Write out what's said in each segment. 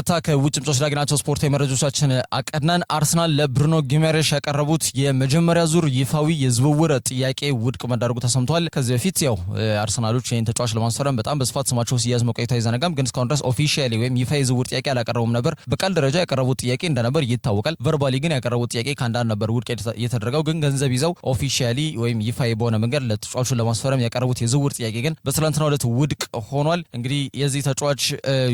በቀጥታ ከውጭ ምንጮች ላገኘናቸው ስፖርታዊ መረጃዎቻችን አቀናን። አርሰናል ለብሩኖ ጊማሬሽ ያቀረቡት የመጀመሪያ ዙር ይፋዊ የዝውውር ጥያቄ ውድቅ መዳረጉ ተሰምቷል። ከዚህ በፊት ያው አርሰናሎች ይህን ተጫዋች ለማስፈረም በጣም በስፋት ስማቸው ሲያዝ መቆየቱ አይዘነጋም። ግን እስካሁን ድረስ ኦፊሻሊ ወይም ይፋዊ የዝውውር ጥያቄ አላቀረቡም ነበር። በቃል ደረጃ ያቀረቡት ጥያቄ እንደነበር ይታወቃል። ቨርባሊ ግን ያቀረቡት ጥያቄ ከአንዳንድ ነበር ውድቅ የተደረገው። ግን ገንዘብ ይዘው ኦፊሻሊ ወይም ይፋዊ በሆነ መንገድ ለተጫዋቹን ለማስፈረም ያቀረቡት የዝውውር ጥያቄ ግን በትላንትናው ዕለት ውድቅ ሆኗል። እንግዲህ የዚህ ተጫዋች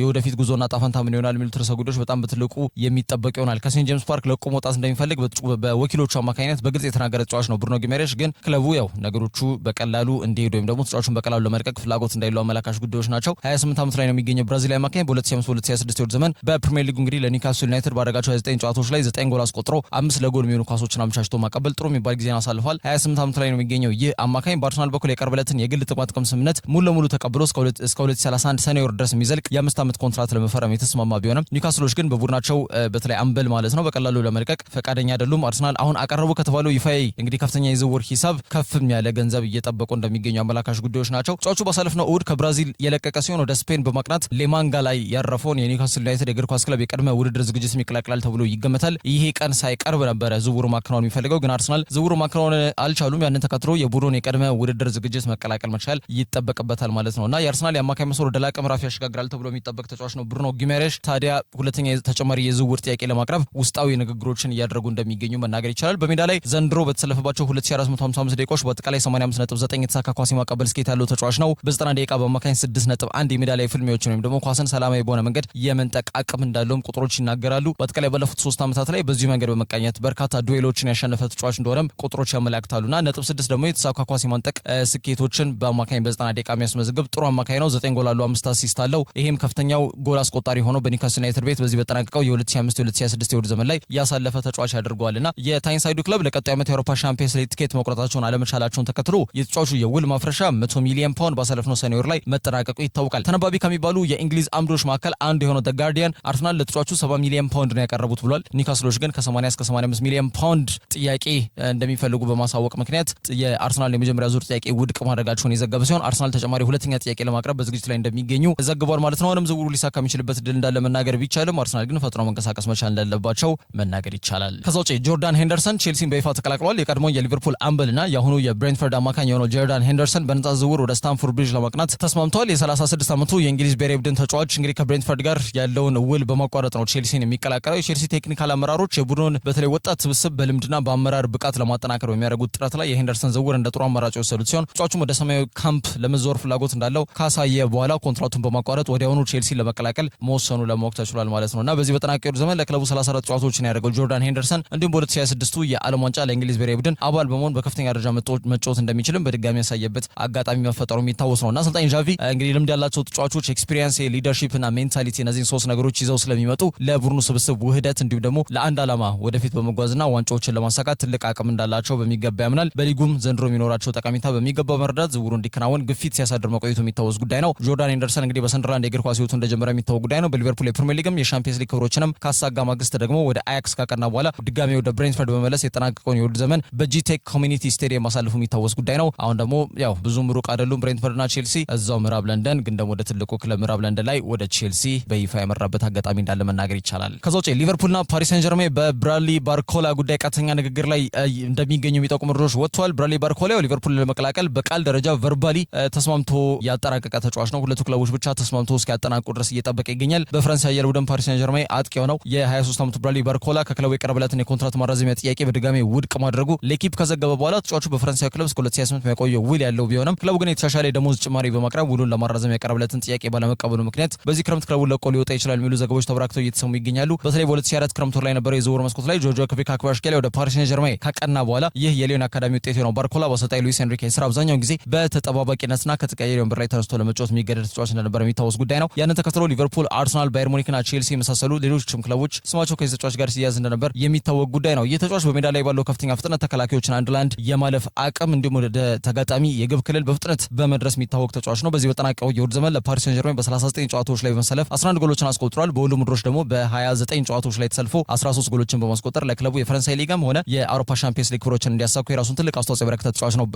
የወደፊት ጉዞና ጣፈንታ ምን ይሆናል የሚሉት ርዕሰ ጉዳዮች በጣም በትልቁ የሚጠበቅ ይሆናል። ከሴንት ጄምስ ፓርክ ለቆ መውጣት እንደሚፈልግ በወኪሎቹ አማካኝነት በግልጽ የተናገረ ተጫዋች ነው ብሩኖ ጊማሬሽ። ግን ክለቡ ያው ነገሮቹ በቀላሉ እንዲሄዱ ወይም ደግሞ ተጫዋቹን በቀላሉ ለመልቀቅ ፍላጎት እንዳይለው አመላካሽ ጉዳዮች ናቸው። 28 ዓመት ላይ ነው የሚገኘው ብራዚላዊ አማካኝ። በ2025-2026 የውድድር ዘመን በፕሪሚየር ሊጉ እንግዲህ ለኒውካስል ዩናይትድ ባደረጋቸው 29 ጨዋታዎች ላይ 9 ጎል አስቆጥሮ 5 ለጎል የሚሆኑ ኳሶችን አመቻችቶ ማቀበል ጥሩ የሚባል ጊዜን አሳልፏል። 28 ዓመት ላይ ነው የሚገኘው ይህ አማካኝ። በአርሰናል በኩል የቀረበለትን የግል ጥቅም ስምምነት ሙሉ ለሙሉ ተቀብሎ እስከ 2031 ሰኔ ወር ድረስ የሚዘልቅ የ5 ዓመት ኮንትራት ለመፈረም የተስማማ ቢሆንም ኒውካስሎች ግን በቡድናቸው በተለይ አምበል ማለት ነው በቀላሉ ለመልቀቅ ፈቃደኛ አይደሉም። አርሰናል አሁን አቀረቡ ከተባለው ይፋይ እንግዲህ ከፍተኛ የዝውውር ሂሳብ ከፍም ያለ ገንዘብ እየጠበቁ እንደሚገኙ አመላካሽ ጉዳዮች ናቸው። ተጫዋቹ ባሳለፍነው እሁድ ከብራዚል የለቀቀ ሲሆን ወደ ስፔን በማቅናት ሌማንጋ ላይ ያረፈውን የኒውካስል ዩናይትድ የእግር ኳስ ክለብ የቅድመ ውድድር ዝግጅት ይቀላቀላል ተብሎ ይገመታል። ይሄ ቀን ሳይቀርብ ነበረ ዝውውሩ ማከናወን የሚፈልገው፣ ግን አርሰናል ዝውውሩ ማከናወን አልቻሉም። ያንን ተከትሎ የቡድኑን የቅድመ ውድድር ዝግጅት መቀላቀል መቻል ይጠበቅበታል ማለት ነውና የአርሰናል የአማካይ መስመር ወደ ላቀ ምዕራፍ ያሸጋግራል ተብሎ የሚጠበቅ ተጫዋች ነው ብሩኖ ጊማሬሽ። ታዲያ ሁለተኛ ተጨማሪ የዝውውር ጥያቄ ለማቅረብ ውስጣዊ ንግግሮችን እያደረጉ እንደሚገኙ መናገር ይቻላል። በሜዳ ላይ ዘንድሮ በተሰለፈባቸው 2455 ደቂቃዎች በአጠቃላይ 85.9 የተሳካ ኳስ የማቀበል ስኬት ያለው ተጫዋች ነው። በ90 ደቂቃ በአማካኝ 6.1 የሜዳ ላይ ፍልሚያዎችን ወይም ደግሞ ኳስን ሰላማዊ በሆነ መንገድ የመንጠቅ አቅም እንዳለውም ቁጥሮች ይናገራሉ። በአጠቃላይ ባለፉት 3 ዓመታት ላይ በዚህ መንገድ በመቃኘት በርካታ ዱኤሎችን ያሸነፈ ተጫዋች እንደሆነም ቁጥሮች ያመላክታሉና .6 ደግሞ የተሳካ ኳስ የማንጠቅ ስኬቶችን በአማካኝ በ90 ደቂቃ የሚያስመዘግብ ጥሩ አማካኝ ነው። 9 ጎል አለው፣ 5 አሲስት አለው። ይሄም ከፍተኛው ጎል አስቆጣሪ ሆኖ በኒውካስል ዩናይትድ ቤት በዚህ በተጠናቀቀው የ2025-2026 የውድድር ዘመን ላይ ያሳለፈ ተጫዋች ያደርገዋልና የታይንሳይዱ ክለብ ለቀጣዩ ዓመት የአውሮፓ ሻምፒየንስ ሊግ ቲኬት መቁረጣቸውን አለመቻላቸውን ተከትሎ የተጫዋቹ የውል ማፍረሻ 100 ሚሊዮን ፓውንድ ባሳለፍነው ሰኔ ወር ላይ መጠናቀቁ ይታወቃል። ተነባቢ ከሚባሉ የእንግሊዝ አምዶች መካከል አንዱ የሆነው ዘ ጋርዲያን አርሰናል ለተጫዋቹ 70 ሚሊዮን ፓውንድ ነው ያቀረቡት ብሏል። ኒውካስሎች ግን ከ80 እስከ 85 ሚሊዮን ፓውንድ ጥያቄ እንደሚፈልጉ በማሳወቅ ምክንያት የአርሰናል የመጀመሪያ ዙር ጥያቄ ውድቅ ማድረጋቸውን የዘገበ ሲሆን አርሰናል ተጨማሪ ሁለተኛ ጥያቄ ለማቅረብ በዝግጅት ላይ እንደሚገኙ ዘግቧል ማለት ነው። አሁንም ዝውውሩ ሊሳካ የሚችልበት ድል እንዳለ መናገር ቢቻልም አርሰናል ግን ፈጥኖ መንቀሳቀስ መቻል እንዳለባቸው መናገር ይቻላል። ከዛ ውጪ ጆርዳን ሄንደርሰን ቼልሲን በይፋ ተቀላቅሏል። የቀድሞ የሊቨርፑል አምበልና የአሁኑ የብሬንትፈርድ አማካኝ የሆነው ጆርዳን ሄንደርሰን በነፃ ዝውውር ወደ ስታንፎርድ ብሪጅ ለማቅናት ተስማምተዋል። የ36 ዓመቱ የእንግሊዝ ብሔራዊ ቡድን ተጫዋች እንግዲህ ከብሬንትፈርድ ጋር ያለውን ውል በማቋረጥ ነው ቼልሲን የሚቀላቀለው። የቼልሲ ቴክኒካል አመራሮች የቡድኑን በተለይ ወጣት ስብስብ በልምድና በአመራር ብቃት ለማጠናከር በሚያደርጉት ጥረት ላይ የሄንደርሰን ዝውውር እንደ ጥሩ አማራጭ የወሰዱት ሲሆን ተጫዋቹም ወደ ሰማያዊ ካምፕ ለመዞር ፍላጎት እንዳለው ካሳየ በኋላ ኮንትራቱን በማቋረጥ ወዲያውኑ ቼልሲን ለመቀላቀል መወሰኑ ለማወቅ ተችሏል ማለት ነውና በዚህ በተጠናቀቀው ዘመን ለክለቡ 34 ጨዋታዎችን ያደረገው ጆርዳን ሄንደርሰን እንዲሁም በ2026 የዓለም ዋንጫ ለእንግሊዝ ብሔራዊ ቡድን አባል በመሆን በከፍተኛ ደረጃ መጫወት እንደሚችልም በድጋሚ ያሳየበት አጋጣሚ መፈጠሩ የሚታወስ ነውና አሰልጣኝ ዣቪ እንግዲህ ልምድ ያላቸው ተጫዋቾች ኤክስፒሪየንስ፣ ሊደርሺፕ እና ሜንታሊቲ እነዚህን 3 ነገሮች ይዘው ስለሚመጡ ለቡድኑ ስብስብ ውህደት እንዲሁም ደግሞ ለአንድ ዓላማ ወደፊት በመጓዝና ዋንጫዎችን ለማሳካት ትልቅ አቅም እንዳላቸው በሚገባ ያምናል። በሊጉም ዘንድሮ የሚኖራቸው ጠቀሜታ በሚገባ መረዳት ዝውውሩ እንዲከናወን ግፊት ሲያሳድር መቆየቱ የሚታወስ ጉዳይ ነው። ጆርዳን ሄንደርሰን እንግዲህ በሰንደርላንድ የእግር ኳስ ህይወቱ እንደጀመረ የሚታወቅ ጉዳይ ነው። በሊቨርፑል የፕሪሚየር ሊግም የሻምፒየንስ ሊግ ክብሮችንም ካሳጋ ማግስት ደግሞ ወደ አያክስ ካቀና በኋላ ድጋሚ ወደ ብሬንትፈርድ በመለስ የጠናቀቀውን የውድድር ዘመን በጂቴክ ኮሚኒቲ ስቴዲየም ማሳለፉ የሚታወስ ጉዳይ ነው። አሁን ደግሞ ያው ብዙም ሩቅ አይደሉም ብሬንትፈርድና ቼልሲ እዛው ምዕራብ ለንደን፣ ግን ደግሞ ወደ ትልቁ ክለብ ምዕራብ ለንደን ላይ ወደ ቼልሲ በይፋ ያመራበት አጋጣሚ እንዳለ መናገር ይቻላል። ከዛ ውጪ ሊቨርፑልና ፓሪስ ሰን ጀርሜን በብራድሊ ባርኮላ ጉዳይ ቀጥተኛ ንግግር ላይ እንደሚገኙ የሚጠቁሙ መረጃዎች ወጥቷል። ብራድሊ ባርኮላ ሊቨርፑል ለመቀላቀል በቃል ደረጃ ቨርባሊ ተስማምቶ ያጠናቀቀ ተጫዋች ነው። ሁለቱ ክለቦች ብቻ ተስማምቶ እስኪያጠናቅቁ ድረስ እየጠበቀ ይገኛል። በፈረንሳይ አየር ቡድን ፓሪስ ሰን ጀርሜን አጥቂ የሆነው የ23 ዓመቱ ብራድሊ ባርኮላ ከክለቡ የቀረበለትን የኮንትራት ማራዘሚያ ጥያቄ በድጋሚ ውድቅ ማድረጉ ለኪፕ ከዘገበ በኋላ ተጫዋቹ በፈረንሳይ ክለብ እስከ 2028 የሚያቆየው ውል ያለው ቢሆንም ክለቡ ግን የተሻሻለ የደሞዝ ጭማሪ በማቅረብ ውሉን ለማራዘም የቀረበለትን ጥያቄ ባለመቀበሉ ምክንያት በዚህ ክረምት ክለቡን ለቆ ሊወጣ ይችላል የሚሉ ዘገባዎች ተበራክተው እየተሰሙ ይገኛሉ። በተለይ በ2024 ክረምት ላይ የነበረው የዝውውር መስኮት ላይ ጆርጂዮ ክቫራትስኬሊያ ወደ ፓሪስ ሰን ጀርሜን ካቀና በኋላ ይህ የሊዮን አካዳሚ ውጤት የሆነው ባርኮላ በአሰልጣኝ ሉዊስ ኤንሪኬ ስራ አብዛኛውን ጊዜ በተጠባባቂነትና ከተቀያሪ ወንበር ላይ ተነስቶ ለመጫወት የሚገደድ ተጫዋች እንደነበር የሚታወስ ጉዳይ ነው። ያንን ተከትሎ ሊቨርፑል፣ አርሰናል፣ ባየር ሙኒክና ቼልሲ የመሳሰሉ ሌሎችም ክለቦች ስማቸው ከዚህ ተጫዋች ጋር ሲያዝ እንደነበር የሚታወቅ ጉዳይ ነው። ይህ ተጫዋች በሜዳ ላይ ባለው ከፍተኛ ፍጥነት ተከላካዮችን አንድ ለአንድ የማለፍ አቅም እንዲሁም ወደ ተጋጣሚ የግብ ክልል በፍጥነት በመድረስ የሚታወቅ ተጫዋች ነው። በዚህ በጠናቀቀው የውድድር ዘመን ለፓሪስ ሰን ጀርሜን በ39 ጨዋታዎች ላይ በመሰለፍ 11 ጎሎችን አስቆጥሯል። በሁሉም ምድሮች ደግሞ በ29 ጨዋታዎች ላይ ተሰልፎ 13 ጎሎችን በማስቆጠር ለክለቡ የፈረንሳይ ሊግም ሆነ የአውሮፓ ሻምፒየንስ ሊግ ክብሮችን እንዲያሳኩ የራሱን ትልቅ አስተዋጽኦ ያበረከተ ተጫዋች ነው።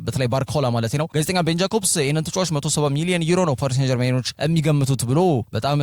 በተለይ ባርኮላ ማለት ነው። ጋዜጠኛ ቤን ጃኮብስ ይህንን ተጫዋች 170 ሚሊዮን ዩሮ ነው ፓሪስ ሰን ጀርሜኖች የሚገምቱት ብሎ በጣም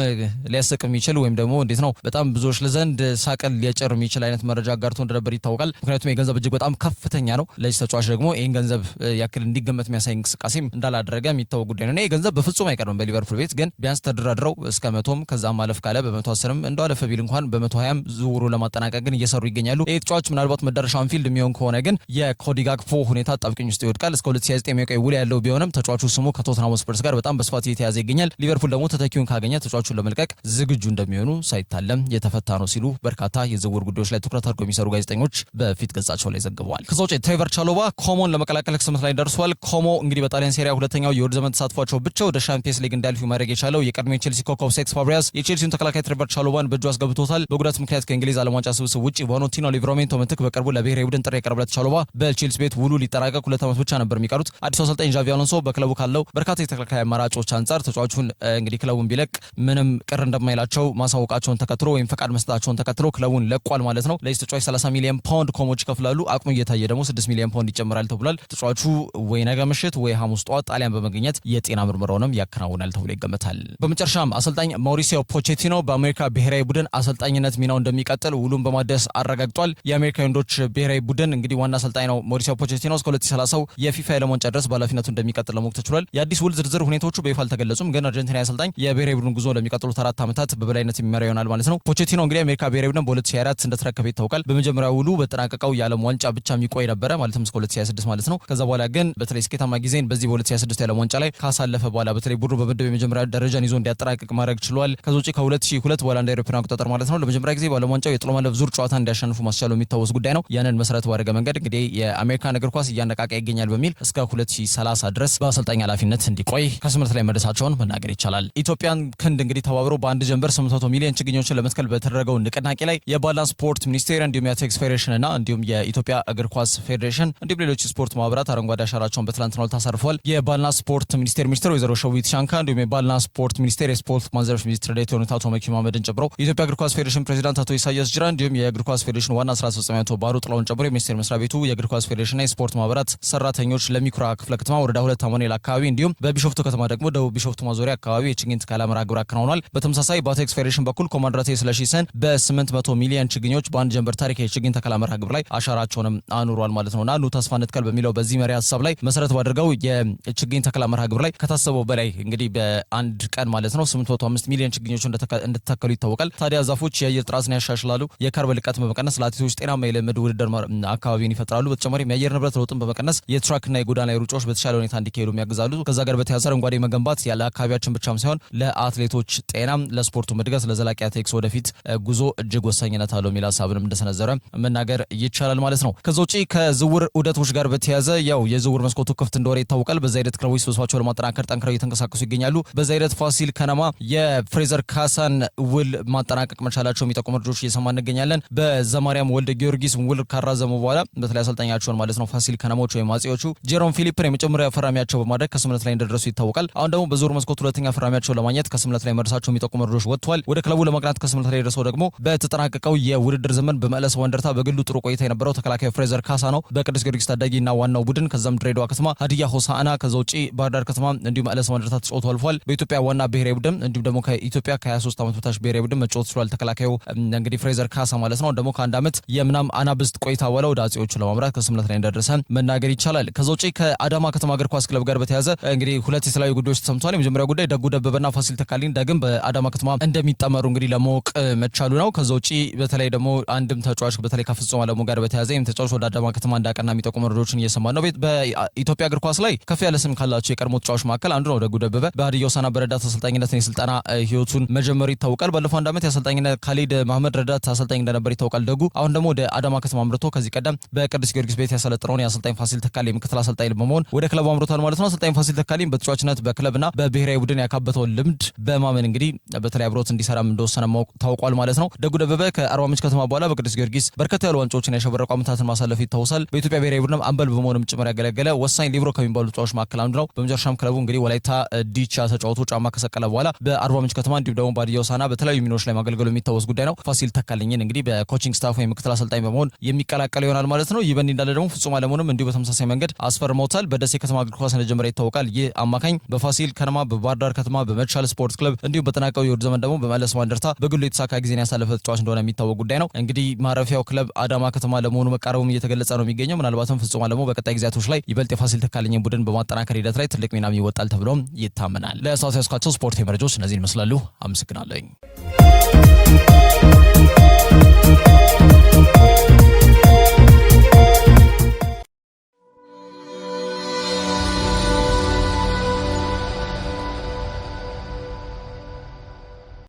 ሊያስቅ የሚችል ወይም ደግሞ እንዴት ነው በጣም ብዙዎች ለዘንድ ሳቅን ሊያጨር የሚችል አይነት መረጃ አጋርቶ እንደነበር ይታወቃል። ምክንያቱም የገንዘብ እጅግ በጣም ከፍተኛ ነው። ለዚህ ተጫዋች ደግሞ ይህን ገንዘብ ያክል እንዲገመት የሚያሳይ እንቅስቃሴም እንዳላደረገ የሚታወቅ ጉዳይ ነው። ይህ ገንዘብ በፍጹም አይቀርም በሊቨርፑል ቤት ግን ቢያንስ ተደራድረው እስከ 100ም ከዛም ማለፍ ካለ በ110ም እንደው አለፈ ቢል እንኳን በ120ም ዝውውሩ ለማጠናቀቅ ግን እየሰሩ ይገኛሉ። ይህ ተጫዋች ምናልባት መዳረሻ አንፊልድ የሚሆን ከሆነ ግን የኮዲ ጋክፖ ሁኔታ ጣብቅኝ ውስጥ ይወድቃል። እስከ 2029 የሚቆይ ውል ያለው ቢሆንም ተጫዋቹ ስሙ ከቶተንሃም ስፐርስ ጋር በጣም በስፋት እየተያዘ ይገኛል። ሊቨርፑል ደግሞ ተተኪውን ካገኘ ተጫዋቹን ለመልቀቅ ዝግጁ እንደሚሆኑ ሳይታለም የተፈታ ነው ሲሉ በርካታ የዝውውር ጉዳዮች ላይ ትኩረት አድርገው የሚሰሩ ጋዜጠኞች በፊት ገጻቸው ላይ ዘግበዋል። ከዛ ውጭ ትሬቨር ቻሎባ ኮሞን ለመቀላቀል ስምምነት ላይ ደርሷል። ኮሞ እንግዲህ በጣሊያን ሴሪያ ሁለተኛው የውድድር ዘመን ተሳትፏቸው ብቻ ወደ ሻምፒየንስ ሊግ እንዳልፉ ማድረግ የቻለው የቀድሞ የቼልሲ ኮከብ ሴክስ ፋብሪያስ የቼልሲውን ተከላካይ ትሬቨር ቻሎባን በእጁ አስገብቶታል። በጉዳት ምክንያት ከእንግሊዝ ዓለም ዋንጫ ስብስብ ውጪ በሆነው ቲኖ ሊቨራሜንቶ ምትክ በቅርቡ ለብሔራዊ ቡድን ጥሪ የቀረበለት ቻሎባ በቼልሲ ቤት ውሉ ሊጠናቀቅ 2 ዓመት ብቻ ነበር የሚቀሩት። አዲሱ አሰልጣኝ ዣቪ አሎንሶ በክለቡ ካለው በርካታ የተከላካይ አማራጮች አንጻር ተጫዋቹን እንግዲህ ክለቡን ቢለቅ ምንም ቅር እንደማይላቸው ማሳወቃቸውን ተከትሎ ወይም ፈቃድ መስጠታቸውን ተከትሎ ክለቡን ለቋል ማለት ነው። ለዚህ ተጫዋች 30 ሚሊዮን ፓውንድ ኮሞች ይከፍላሉ። አቅሙ እየታየ ደግሞ 6 ሚሊዮን ፓውንድ ይጨምራል ተብሏል። ተጫዋቹ ወይ ነገ ምሽት ወይ ሐሙስ ጠዋት ጣሊያን በመገኘት የጤና ምርመራውንም ያከናውናል ተብሎ ይገመታል። በመጨረሻም አሰልጣኝ ማውሪሲዮ ፖቼቲኖ በአሜሪካ ብሔራዊ ቡድን አሰልጣኝነት ሚናው እንደሚቀጥል ውሉን በማደስ አረጋግጧል። የአሜሪካ ወንዶች ብሔራዊ ቡድን እንግዲህ ዋና አሰልጣኝ ነው ማውሪሲዮ ፖቼቲኖ እስከ 2030 የፊፋ የዓለም ዋንጫ ድረስ በኃላፊነቱ እንደሚቀጥል ለማወቅ ተችሏል። የአዲስ ውል ዝርዝር ሁኔታዎቹ በይፋ አልተገለጹም፣ ግን አርጀንቲና አሰልጣኝ የብሔራዊ ቡድን ጉዞ ለሚቀጥሉት 4 ዓመታት በበላይነት የሚመራ ይሆናል ማለት ነው። ፖቼቲኖ እንግዲህ አሜሪካ ብሔራዊ ቡድን በ2024 እንደተረከበ ይታወቃል። በመጀመሪያው ውሉ በተጠናቀቀው የዓለም ዋንጫ ብቻ የሚቆይ ነበረ ማለትም እስከ 2026 ማለት ነው። ከዛ በኋላ ግን በተለይ ስኬታማ ጊዜን በዚህ በ2026 የዓለም ዋንጫ ላይ ካሳለፈ በኋላ በተለይ ቡድኑ በምድብ የመጀመሪያ ደረጃን ይዞ እንዲያጠናቅቅ ማድረግ ችሏል። ከዛ ውጪ ከ2002 በኋላ እንደ አውሮፓውያን አቆጣጠር ማለት ነው ለመጀመሪያ ጊዜ በዓለም ዋንጫው የጥሎ ማለፍ ዙር ጨዋታ እንዲያሸንፉ ማስቻሉ የሚታወስ ጉዳይ ነው። ያንን መሰረት ባደረገ መንገድ እንግዲህ የአሜሪካን እግር ኳስ እያነቃቀ ይገኛል በሚል እስከ 2030 ድረስ በአሰልጣኝ ኃላፊነት እንዲቆይ ከስምምነት ላይ መድረሳቸውን መናገር ይቻላል። ኢትዮጵያን ክንድ እንግዲህ ተባብሮ በአንድ ጀንበር 800 ሚሊዮን ችግኞችን ለመትከል በተደረገው ንቅናቄ ላይ የባህልና ስፖርት ሚኒስቴር እንዲሁም የአትሌቲክስ ፌዴሬሽን እና እንዲሁም የኢትዮጵያ እግር ኳስ ፌዴሬሽን እንዲሁም ሌሎች ስፖርት ማህበራት አረንጓዴ አሻራቸውን በትላንትናው ዕለት አሳርፈዋል። የባህልና ስፖርት ሚኒስቴር ወይዘሮ ሸዊት ሻንካ እንዲሁም የባህልና ስፖርት ሚኒስቴር የስፖርት ኮንዘርቭ ሚኒስትር ዴኤታ የሆኑት አቶ መኪ መሐመድን ጨምሮ የኢትዮጵያ እግር ኳስ ፌዴሬሽን ፕሬዚዳንት አቶ ኢሳያስ ጅራ እንዲሁም የእግር ኳስ ፌዴሬሽን ዋና ስራ አስፈጻሚ አቶ ባህሩ ጥላውን ጨምሮ የሚኒስቴር መስሪያ ቤቱ የእግር ኳስ ፌዴሬሽንና የስፖርት ማህበራት ሰራተኞች ለሚኩራ ክፍለ ከተማ ወረዳ 2 አሞኔል አካባቢ እንዲሁም በቢሾፍቱ ከተማ ደግሞ ደቡብ ቢሾፍቱ ማዞሪያ አካባቢ የችግኝ ተከላ መርሃ ግብር አከናውኗል። በተመሳሳይ በአትሌቲክስ ፌዴሬሽን በኩል ኮማንደር አቶ ስለሺ ሰን በ800 ሚሊዮን ችግኞች በአንድ ጀንበር ታሪክ የችግኝ ተከላ መርሃ ግብር ላይ አሻራቸውንም አኑሯል ማለት ነውና ኑ ተስፋ እንትከል በሚለው በዚህ መሪ ሀሳብ ላይ መሰረት ባደረገው የችግኝ ተከላ መርሃ ግብር ላይ ከታሰበው በላይ እንግዲህ በአንድ ቀን ማለት ነው 805 ሚሊዮን ችግኞች እንደተተከሉ ይታወቃል። ታዲያ ዛፎች የአየር ጥራትን ያሻሽላሉ፣ የካርበን ልቀትን በመቀነስ ለአትሌቶች ጤናማ የልምድ ውድድር አካባቢን ይፈጥራሉ። በተጨማሪም የአየር ንብረት ለውጥን በመቀነስ የትራክና የጎዳና ላይ ሩጫዎች በተሻለ ሁኔታ እንዲካሄዱ ያግዛሉ። ከዛ ጋር በተያያዘ አረንጓዴ መገንባት ያለ አካባቢያችን ብቻም ሳይሆን ለአትሌቶች ጤናም፣ ለስፖርቱ እድገት፣ ለዘላቂ አትሌቲክስ ወደፊት ጉዞ እጅግ ወሳኝነት አለው የሚል ሀሳብንም እንደሰነዘረ መናገር ይቻላል ማለት ነው። ከዛ ውጪ ከዝውውር ዑደቶች ጋር በተያያዘ ያው የዝውውር መስኮቱ ክፍት እንደሆነ ይታወቃል። በዛ ሂደት ክለቦች ስብሰባቸውን ለማጠናከር ጠንክረው እየተንቀሳቀሱ ይገኛሉ። በዛ ሂደት ፋሲል ከነማ የፍሬዘር ካሳን ውል ማጠናቀቅ መቻላቸው የሚጠቁሙ መረጃዎች እየሰማ እንገኛለን። በዘማሪያም ወልደ ጊዮርጊስ ውል ካራዘሙ በኋላ በተለይ አሰልጣኛቸውን ማለት ነው ፋሲል ከነማዎች ወይም አጼዎቹ ጄሮም ፊሊፕን የመጀመሪያ ፈራሚያቸው በማድረግ ከስምምነት ላይ እንደደረሱ ይታወቃል። አሁን ደግሞ በዝውውር መስኮቱ ሁለተኛ ፈራሚያቸው ለማግኘት ከስምምነት ላይ መድረሳቸው የሚጠቁሙ መረጃዎች ወጥቷል። ወደ ክለቡ ለማቅናት ከስምምነት ላይ ደረሰው ደግሞ በተጠናቀቀው የውድድር ዘመን በመለስ ወንደርታ በግሉ ጥሩ ቆይታ የነበረው ተከላካይ ፍሬዘር ካሳ ነው። በቅዱስ ጊዮርጊስ ታዳጊና ዋናው ቡድን ከዛም ድሬዳዋ ከተማ፣ ሀዲያ ሆሳዕና፣ ከዛ ውጪ ባህር ዳር ከተማ እንዲሁም መለስ ወንደርታ ተጫውቶ አልፏል። በኢትዮጵያ ዋና ብሔራዊ ቡድን እንዲሁም ደግሞ ከኢትዮጵያ ከ23 ዓመት በታች ብሔራዊ ቡድን መጫወት ችሏል። ተከላካዩ እንግዲህ ፍሬዘር ካሳ ማለት ነው። ደግሞ ከአንድ ዓመት የምናም አናብስት ቆይታ በኋላ ወደ አጼዎቹ ለማምራት ከስምምነት ላይ እንደደረሰ መናገር ይቻላል። ከዛ ውጪ ከአዳማ ከተማ እግር ኳስ ክለብ ጋር በተያያዘ እንግዲህ ሁለት የተለያዩ ጉዳዮች ተሰምተዋል። የመጀመሪያው ጉዳይ ደጉ ደበበና ፋሲል ተካሊን ዳግም በአዳማ ከተማ እንደሚጠመሩ እንግዲህ ለማወቅ መቻሉ ነው። ከዛ ውጪ በተለይ ደግሞ አንድም ተጫዋች በተለይ ከፍጹም አለሙ ጋር በተያያዘ ተጫዋች ወደ አዳማ ከተማ እንዳቀና የሚጠቁሙ መረጃዎችን እየሰማን ነው። በኢትዮጵያ እግር ኳስ ላይ ከፍ ያለ ስም ካላቸው የቀድሞ ተጫዋች መካከል አንዱ ነው ደጉ ደበበ። በሀዲያ ሆሳዕና በረዳት አሰልጣኝነት የስልጠና ህይወቱን መጀመሩ ይታወቃል። ባለፈው አንድ ዓመት የአሰልጣኝነት ካሊድ መሐመድ ረዳት አሰልጣኝ እንደነበር ይታወቃል። ደጉ አሁን ደግሞ ወደ አዳማ ከተማ አምርቶ ከዚህ ቀደም በቅዱስ ጊዮርጊስ ቤት ያሰለጠነውን የአሰልጣኝ ፋሲል ተካሊ ምክትል አሰልጣኝ በመሆን ወደ ክለቡ አምርቷል ማለት ነው። አሰልጣኝ ፋሲል ተካሊም በተጫዋችነት በክለብና በብሔራዊ ቡድን ያካበተውን ልምድ በማመን እንግዲህ በተለይ አብሮት እንዲሰራም እንደወሰነ ታውቋል ማለት ነው። ደጉ ደበበ ከአርባ ምንጭ ከተማ በኋላ በቅዱስ ጊዮርጊስ በርከት ያሉ ዋንጫዎችን ያሸበረቁ ዓመታትን ማሳለፍ ይታወሳል። በኢትዮጵያ ብሔራዊ ቡድንም አምበል በመሆንም ጭምር ያገለገለ ወሳኝ ሊብሮ ከሚባሉ ተጫዋቾች መካከል አንዱ ነው። በመጨረሻም ክለቡ እንግዲህ ወላይታ ዲቻ ተጫውቶ ጫማ ከሰቀለ በኋላ በአርባ ምንጭ ከተማ እንዲሁም ደግሞ በሀዲያ ሆሳዕና በተለያዩ ሚኖች ላይ ማገልገሉ የሚታወስ ጉዳይ ነው። ፋሲል ተካልኝን እንግዲህ በኮቺንግ ስታፍ ወይም ምክትል አሰልጣኝ በመሆን የሚቀላቀል ይሆናል ማለት ነው። ይህ በእንዲህ እንዳለ ደግሞ ፍጹም አለሙንም እንዲሁ በተመሳሳይ መንገድ አስፈርመውታል። በደሴ ከተማ እግር ኳስ እንደጀመረ ይታወቃል። ይህ አማካኝ በፋሲል ከነማ፣ በባህር ዳር ከተማ፣ በመቻል ስፖርት ክለብ እንዲሁም በጥና ባጠናቀው የውድድር ዘመን ደግሞ በመለስ ማንደርታ በግሉ የተሳካ ጊዜን ያሳለፈ ተጫዋች እንደሆነ የሚታወቅ ጉዳይ ነው። እንግዲህ ማረፊያው ክለብ አዳማ ከተማ ለመሆኑ መቃረቡም እየተገለጸ ነው የሚገኘው። ምናልባትም ፍጹም አለሙ በቀጣይ ጊዜያቶች ላይ ይበልጥ የፋሲል ተካልኝን ቡድን በማጠናከር ሂደት ላይ ትልቅ ሚናም ይወጣል ተብሎም ይታመናል። ለሰዓቱ ያስኳቸው ስፖርታዊ መረጃዎች እነዚህን ይመስላሉ። አመሰግናለሁ።